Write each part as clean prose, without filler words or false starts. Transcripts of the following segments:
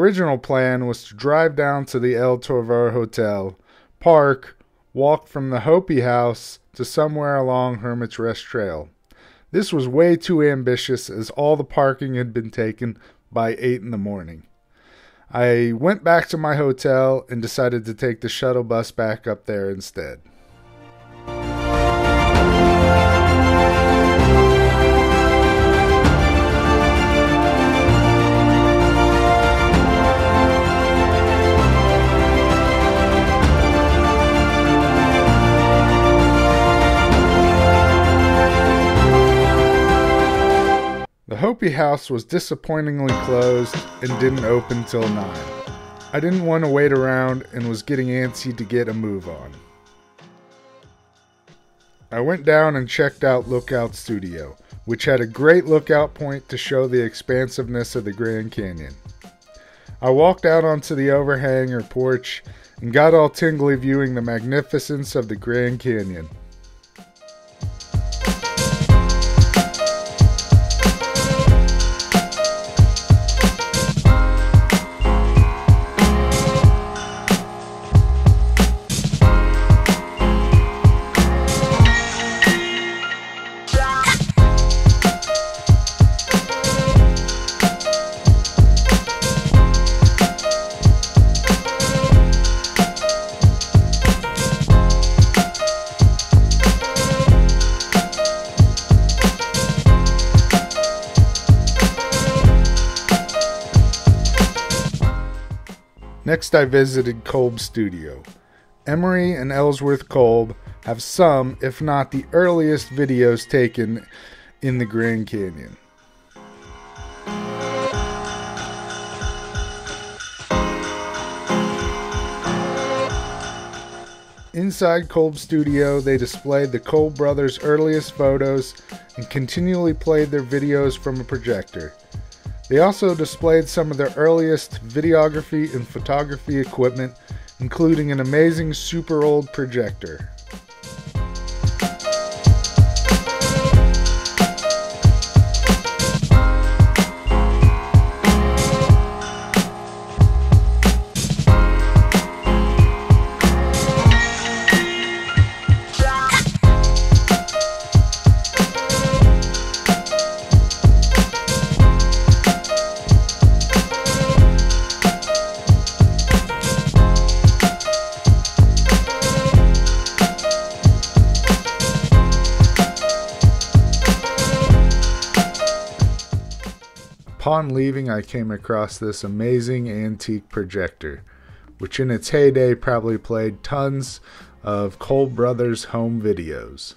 original plan was to drive down to the El Torvar Hotel, park, walk from the Hopi House to somewhere along Hermit's Rest Trail. This was way too ambitious as all the parking had been taken by 8 in the morning. I went back to my hotel and decided to take the shuttle bus back up there instead. The Hopi House was disappointingly closed and didn't open till 9. I didn't want to wait around and was getting antsy to get a move on. I went down and checked out Lookout Studio, which had a great lookout point to show the expansiveness of the Grand Canyon. I walked out onto the overhang or porch and got all tingly viewing the magnificence of the Grand Canyon. Next, I visited Kolb Studio. Emery and Ellsworth Kolb have some, if not the earliest videos taken in the Grand Canyon. Inside Kolb Studio, they displayed the Kolb brothers' earliest photos and continually played their videos from a projector. They also displayed some of their earliest videography and photography equipment, including an amazing super old projector. Upon leaving, I came across this amazing antique projector, which in its heyday probably played tons of Kolb Brothers home videos.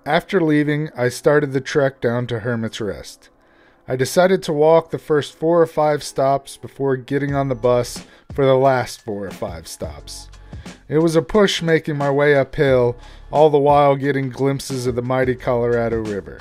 After leaving, I started the trek down to Hermit's Rest. I decided to walk the first 4 or 5 stops before getting on the bus for the last 4 or 5 stops. It was a push making my way uphill, all the while getting glimpses of the mighty Colorado River.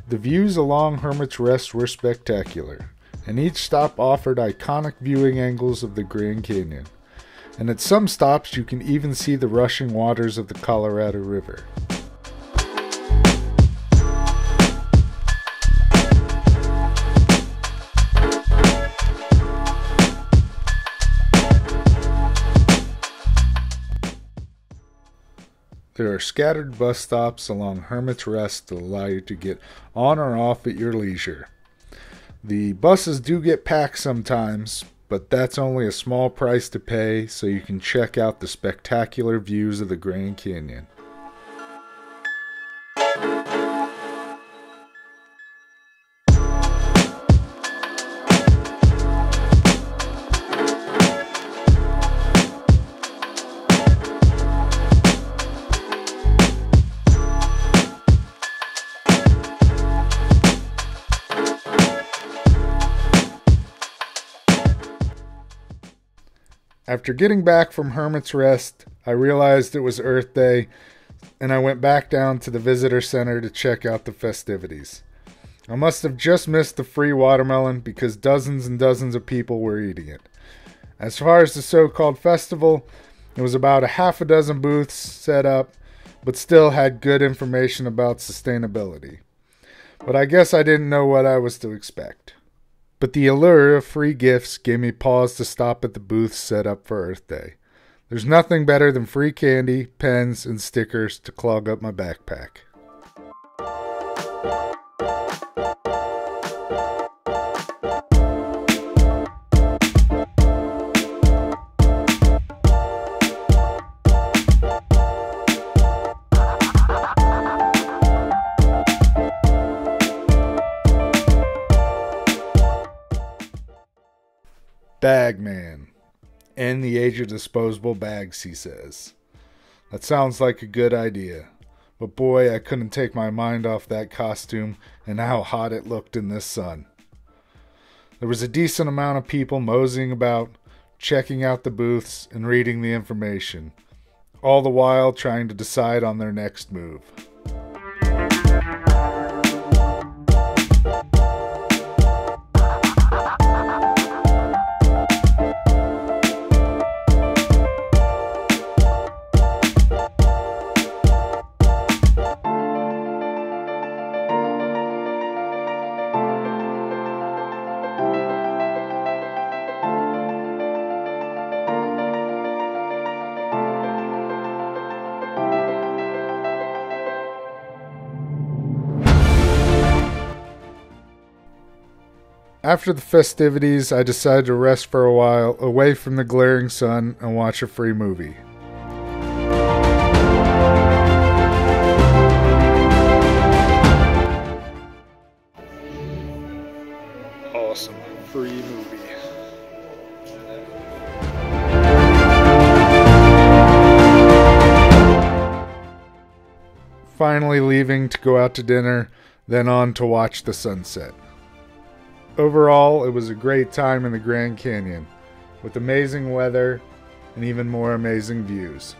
The views along Hermit's Rest were spectacular, and each stop offered iconic viewing angles of the Grand Canyon. and at some stops you can even see the rushing waters of the Colorado River. There are scattered bus stops along Hermit's Rest that allow you to get on or off at your leisure. The buses do get packed sometimes, but that's only a small price to pay so you can check out the spectacular views of the Grand Canyon. After getting back from Hermit's Rest, I realized it was Earth Day, and I went back down to the visitor center to check out the festivities. I must have just missed the free watermelon because dozens and dozens of people were eating it. As far as the so-called festival, it was about a half a dozen booths set up, but still had good information about sustainability. But I guess I didn't know what I was to expect. But the allure of free gifts gave me pause to stop at the booths set up for Earth Day. There's nothing better than free candy, pens, and stickers to clog up my backpack. Bagman. End the age of disposable bags, he says. That sounds like a good idea. But boy, I couldn't take my mind off that costume and how hot it looked in this sun. There was a decent amount of people moseying about, checking out the booths and reading the information, all the while trying to decide on their next move. After the festivities, I decided to rest for a while, away from the glaring sun, and watch a free movie. Awesome. Free movie. Finally leaving to go out to dinner, then on to watch the sunset. Overall, it was a great time in the Grand Canyon, with amazing weather and even more amazing views.